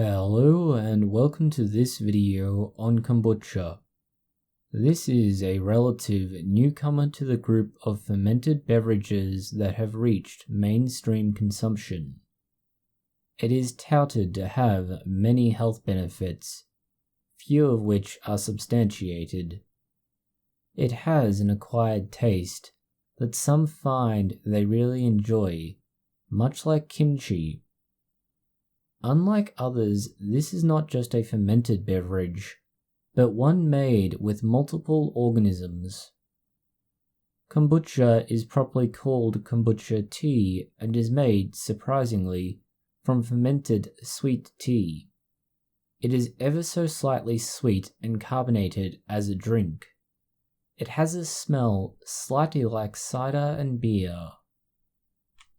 Hello and welcome to this video on kombucha. This is a relative newcomer to the group of fermented beverages that have reached mainstream consumption. It is touted to have many health benefits, few of which are substantiated. It has an acquired taste that some find they really enjoy, much like kimchi. Unlike others, this is not just a fermented beverage, but one made with multiple organisms. Kombucha is properly called kombucha tea and is made, surprisingly, from fermented sweet tea. It is ever so slightly sweet and carbonated as a drink. It has a smell slightly like cider and beer.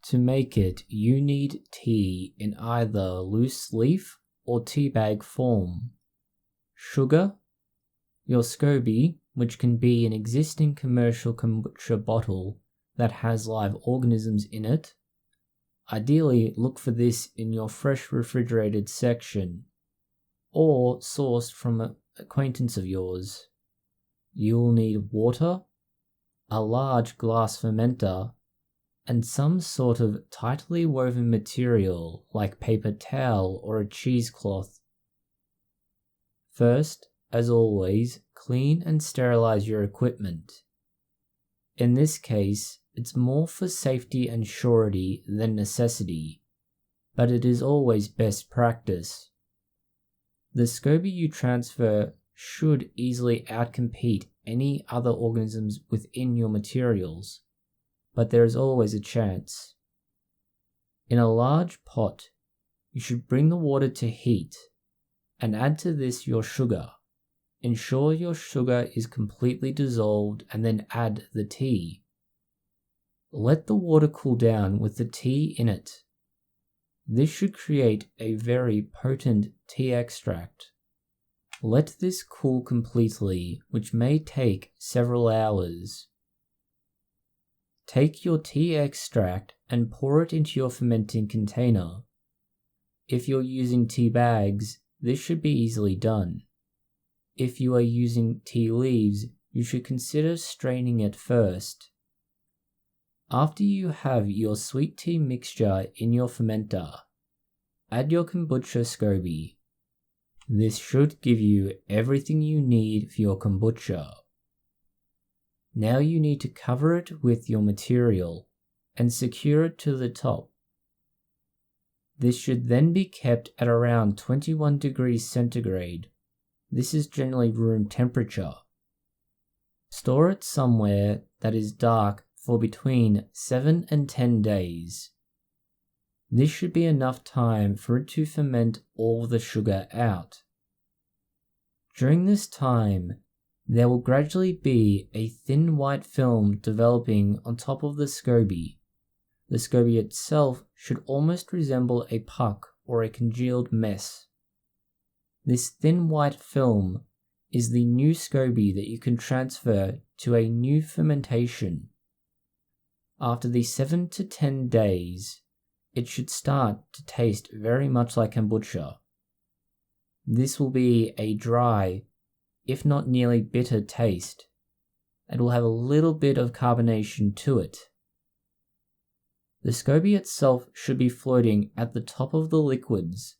To make it, you need tea in either loose leaf or tea bag form, sugar, your SCOBY, which can be an existing commercial kombucha bottle that has live organisms in it. Ideally, look for this in your fresh refrigerated section, or sourced from an acquaintance of yours. You'll need water, a large glass fermenter, and some sort of tightly woven material like paper towel or a cheesecloth. First, as always, clean and sterilize your equipment. In this case, it's more for safety and surety than necessity, but it is always best practice. The SCOBY you transfer should easily outcompete any other organisms within your materials, but there is always a chance. In a large pot, you should bring the water to heat and add to this your sugar. Ensure your sugar is completely dissolved and then add the tea. Let the water cool down with the tea in it. This should create a very potent tea extract. Let this cool completely, which may take several hours. Take your tea extract and pour it into your fermenting container. If you're using tea bags, this should be easily done. If you are using tea leaves, you should consider straining it first. After you have your sweet tea mixture in your fermenter, add your kombucha SCOBY. This should give you everything you need for your kombucha. Now you need to cover it with your material and secure it to the top. This should then be kept at around 21 degrees centigrade. This is generally room temperature. Store it somewhere that is dark for between 7 and 10 days. This should be enough time for it to ferment all the sugar out. During this time, there will gradually be a thin white film developing on top of the SCOBY. The SCOBY itself should almost resemble a puck or a congealed mess. This thin white film is the new SCOBY that you can transfer to a new fermentation. After the 7 to 10 days, it should start to taste very much like kombucha. This will be a dry, if not nearly bitter taste, and will have a little bit of carbonation to it. The SCOBY itself should be floating at the top of the liquids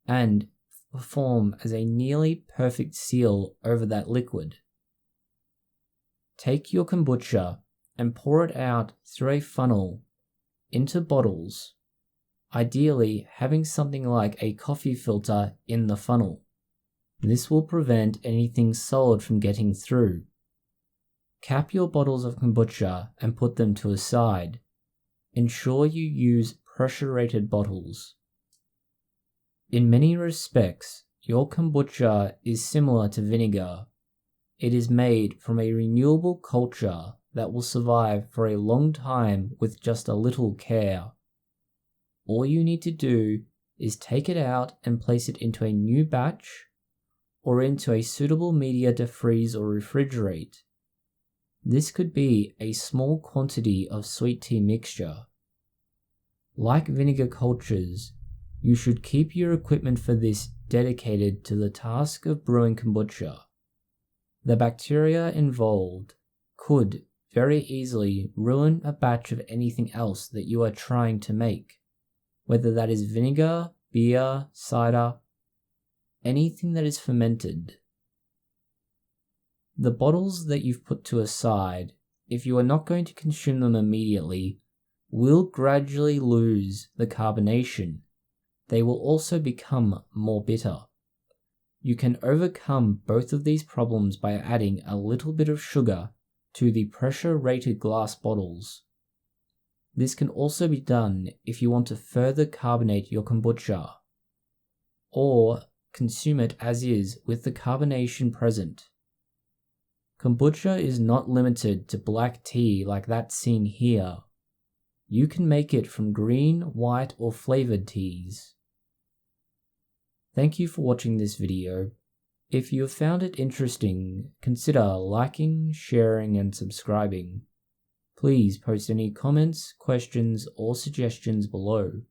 and perform as a nearly perfect seal over that liquid. Take your kombucha and pour it out through a funnel into bottles, ideally having something like a coffee filter in the funnel. This will prevent anything solid from getting through. Cap your bottles of kombucha and put them to a side. Ensure you use pressure-rated bottles. In many respects, your kombucha is similar to vinegar. It is made from a renewable culture that will survive for a long time with just a little care. All you need to do is take it out and place it into a new batch or into a suitable media to freeze or refrigerate. This could be a small quantity of sweet tea mixture. Like vinegar cultures, You should keep your equipment for this dedicated to the task of brewing kombucha. The bacteria involved could very easily ruin a batch of anything else that you are trying to make, whether that is vinegar, beer, cider, anything that is fermented. The bottles that you've put to a side, if you are not going to consume them immediately, will gradually lose the carbonation. They will also become more bitter. You can overcome both of these problems by adding a little bit of sugar to the pressure-rated glass bottles. This can also be done if you want to further carbonate your kombucha, or consume it as is with the carbonation present. Kombucha is not limited to black tea like that seen here. You can make it from green, white, or flavored teas. Thank you for watching this video. If you have found it interesting, consider liking, sharing, and subscribing. Please post any comments, questions, or suggestions below.